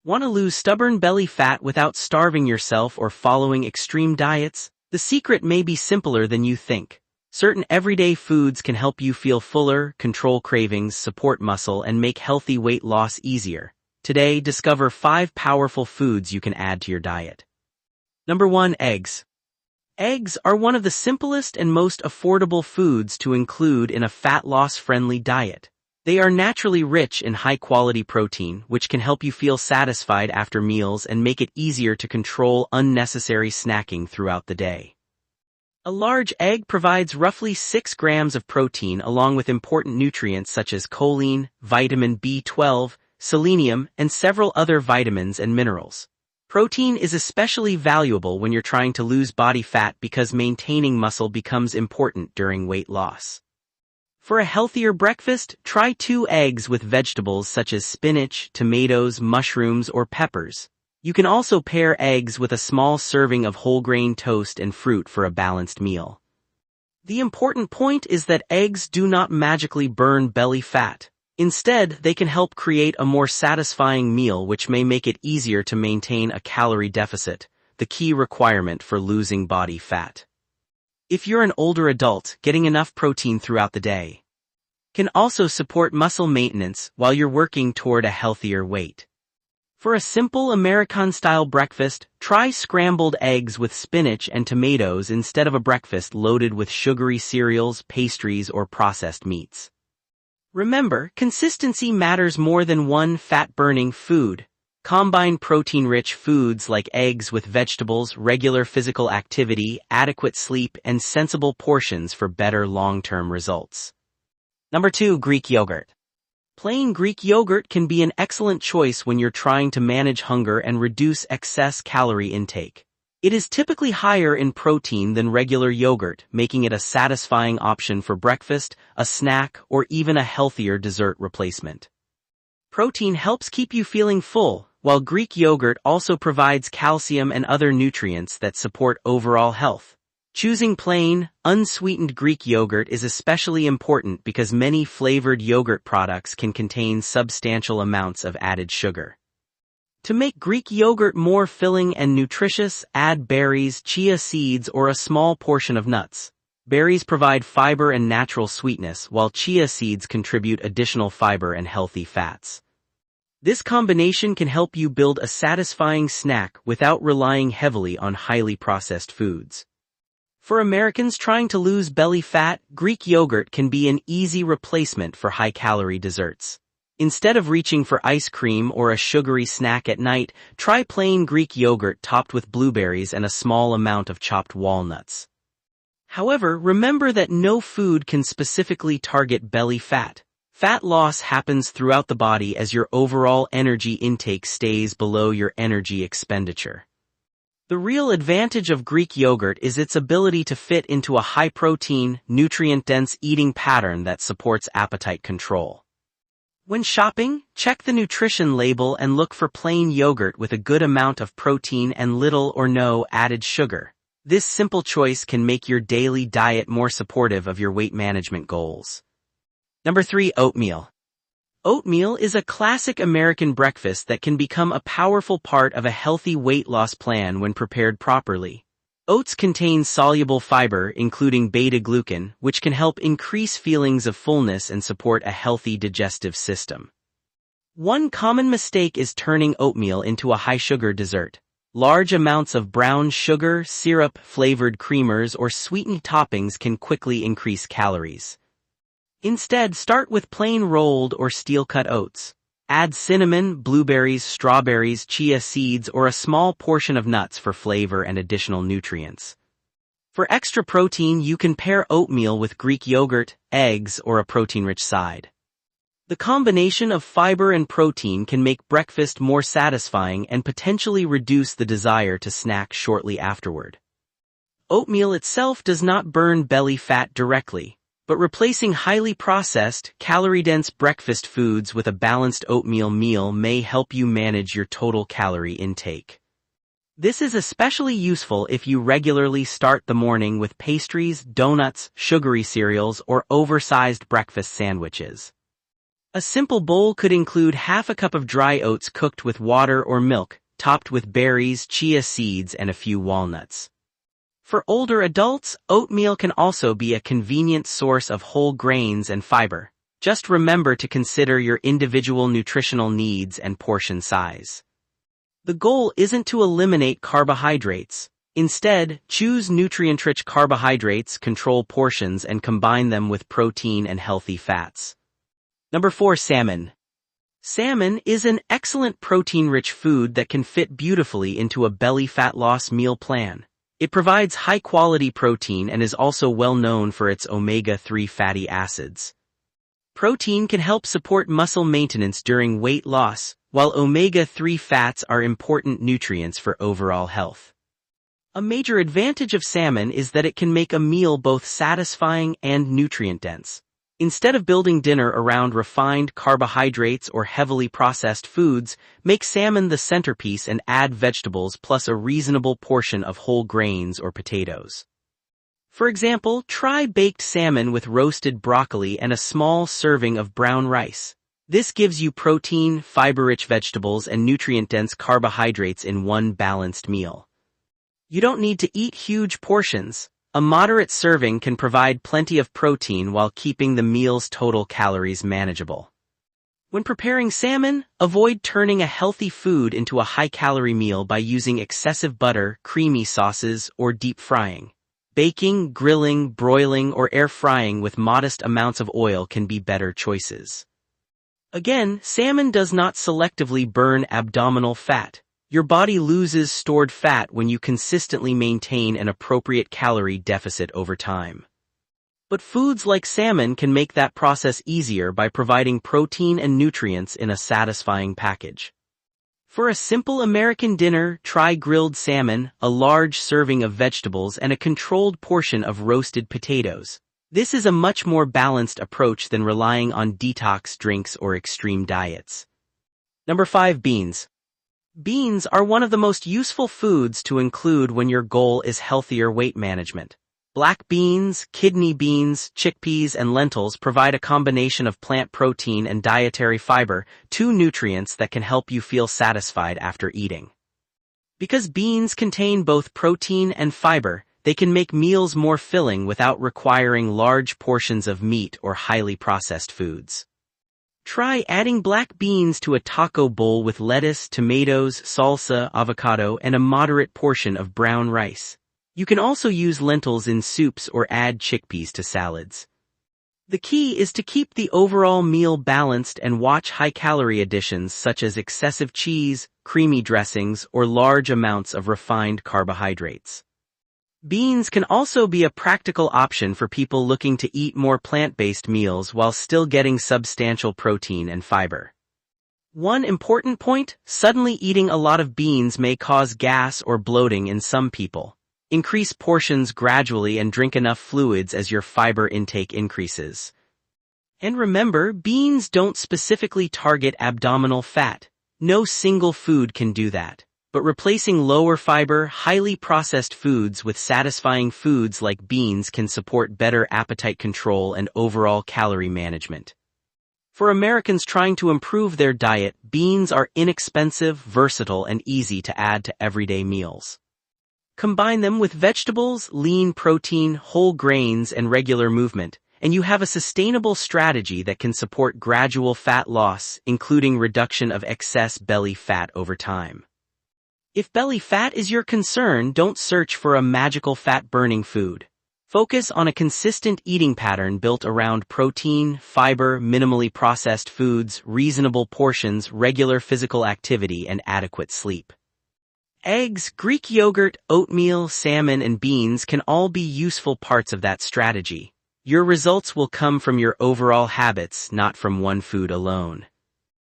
Want to lose stubborn belly fat without starving yourself or following extreme diets? The secret may be simpler than you think. Certain everyday foods can help you feel fuller, control cravings, support muscle, and make healthy weight loss easier. Today, discover 5 powerful foods you can add to your diet. Number 1. Eggs. Eggs are one of the simplest and most affordable foods to include in a fat loss-friendly diet. They are naturally rich in high-quality protein, which can help you feel satisfied after meals and make it easier to control unnecessary snacking throughout the day. A large egg provides roughly 6 grams of protein along with important nutrients such as choline, vitamin B12, selenium, and several other vitamins and minerals. Protein is especially valuable when you're trying to lose body fat because maintaining muscle becomes important during weight loss. For a healthier breakfast, try 2 eggs with vegetables such as spinach, tomatoes, mushrooms, or peppers. You can also pair eggs with a small serving of whole grain toast and fruit for a balanced meal. The important point is that eggs do not magically burn belly fat. Instead, they can help create a more satisfying meal which may make it easier to maintain a calorie deficit, the key requirement for losing body fat. If you're an older adult, getting enough protein throughout the day can also support muscle maintenance while you're working toward a healthier weight. For a simple American-style breakfast, try scrambled eggs with spinach and tomatoes instead of a breakfast loaded with sugary cereals, pastries, or processed meats. Remember, consistency matters more than one fat-burning food. Combine protein-rich foods like eggs with vegetables, regular physical activity, adequate sleep, and sensible portions for better long-term results. Number 2. Greek yogurt. Plain Greek yogurt can be an excellent choice when you're trying to manage hunger and reduce excess calorie intake. It is typically higher in protein than regular yogurt, making it a satisfying option for breakfast, a snack, or even a healthier dessert replacement. Protein helps keep you feeling full, while Greek yogurt also provides calcium and other nutrients that support overall health. Choosing plain, unsweetened Greek yogurt is especially important because many flavored yogurt products can contain substantial amounts of added sugar. To make Greek yogurt more filling and nutritious, add berries, chia seeds, or a small portion of nuts. Berries provide fiber and natural sweetness, while chia seeds contribute additional fiber and healthy fats. This combination can help you build a satisfying snack without relying heavily on highly processed foods. For Americans trying to lose belly fat, Greek yogurt can be an easy replacement for high-calorie desserts. Instead of reaching for ice cream or a sugary snack at night, try plain Greek yogurt topped with blueberries and a small amount of chopped walnuts. However, remember that no food can specifically target belly fat. Fat loss happens throughout the body as your overall energy intake stays below your energy expenditure. The real advantage of Greek yogurt is its ability to fit into a high-protein, nutrient-dense eating pattern that supports appetite control. When shopping, check the nutrition label and look for plain yogurt with a good amount of protein and little or no added sugar. This simple choice can make your daily diet more supportive of your weight management goals. Number 3. Oatmeal. Oatmeal is a classic American breakfast that can become a powerful part of a healthy weight loss plan when prepared properly. Oats contain soluble fiber, including beta-glucan, which can help increase feelings of fullness and support a healthy digestive system. One common mistake is turning oatmeal into a high-sugar dessert. Large amounts of brown sugar, syrup, flavored creamers, or sweetened toppings can quickly increase calories. Instead, start with plain rolled or steel-cut oats. Add cinnamon, blueberries, strawberries, chia seeds, or a small portion of nuts for flavor and additional nutrients. For extra protein, you can pair oatmeal with Greek yogurt, eggs, or a protein-rich side. The combination of fiber and protein can make breakfast more satisfying and potentially reduce the desire to snack shortly afterward. Oatmeal itself does not burn belly fat directly, but replacing highly processed, calorie-dense breakfast foods with a balanced oatmeal meal may help you manage your total calorie intake. This is especially useful if you regularly start the morning with pastries, donuts, sugary cereals, or oversized breakfast sandwiches. A simple bowl could include half a cup of dry oats cooked with water or milk, topped with berries, chia seeds, and a few walnuts. For older adults, oatmeal can also be a convenient source of whole grains and fiber. Just remember to consider your individual nutritional needs and portion size. The goal isn't to eliminate carbohydrates. Instead, choose nutrient-rich carbohydrates, control portions, and combine them with protein and healthy fats. Number 4. Salmon. Salmon is an excellent protein-rich food that can fit beautifully into a belly fat loss meal plan. It provides high-quality protein and is also well known for its omega-3 fatty acids. Protein can help support muscle maintenance during weight loss, while omega-3 fats are important nutrients for overall health. A major advantage of salmon is that it can make a meal both satisfying and nutrient-dense. Instead of building dinner around refined carbohydrates or heavily processed foods, make salmon the centerpiece and add vegetables plus a reasonable portion of whole grains or potatoes. For example, try baked salmon with roasted broccoli and a small serving of brown rice. This gives you protein, fiber-rich vegetables, and nutrient-dense carbohydrates in one balanced meal. You don't need to eat huge portions. A moderate serving can provide plenty of protein while keeping the meal's total calories manageable. When preparing salmon, avoid turning a healthy food into a high-calorie meal by using excessive butter, creamy sauces, or deep frying. Baking, grilling, broiling, or air frying with modest amounts of oil can be better choices. Again, salmon does not selectively burn abdominal fat. Your body loses stored fat when you consistently maintain an appropriate calorie deficit over time. But foods like salmon can make that process easier by providing protein and nutrients in a satisfying package. For a simple American dinner, try grilled salmon, a large serving of vegetables, and a controlled portion of roasted potatoes. This is a much more balanced approach than relying on detox drinks or extreme diets. Number 5. Beans. Beans are one of the most useful foods to include when your goal is healthier weight management. Black beans, kidney beans, chickpeas, and lentils provide a combination of plant protein and dietary fiber, two nutrients that can help you feel satisfied after eating. Because beans contain both protein and fiber, they can make meals more filling without requiring large portions of meat or highly processed foods. Try adding black beans to a taco bowl with lettuce, tomatoes, salsa, avocado, and a moderate portion of brown rice. You can also use lentils in soups or add chickpeas to salads. The key is to keep the overall meal balanced and watch high-calorie additions such as excessive cheese, creamy dressings, or large amounts of refined carbohydrates. Beans can also be a practical option for people looking to eat more plant-based meals while still getting substantial protein and fiber. One important point: suddenly eating a lot of beans may cause gas or bloating in some people. Increase portions gradually and drink enough fluids as your fiber intake increases. And remember, beans don't specifically target abdominal fat. No single food can do that. But replacing lower fiber, highly processed foods with satisfying foods like beans can support better appetite control and overall calorie management. For Americans trying to improve their diet, beans are inexpensive, versatile, and easy to add to everyday meals. Combine them with vegetables, lean protein, whole grains, and regular movement, and you have a sustainable strategy that can support gradual fat loss, including reduction of excess belly fat over time. If belly fat is your concern, don't search for a magical fat-burning food. Focus on a consistent eating pattern built around protein, fiber, minimally processed foods, reasonable portions, regular physical activity, and adequate sleep. Eggs, Greek yogurt, oatmeal, salmon, and beans can all be useful parts of that strategy. Your results will come from your overall habits, not from one food alone.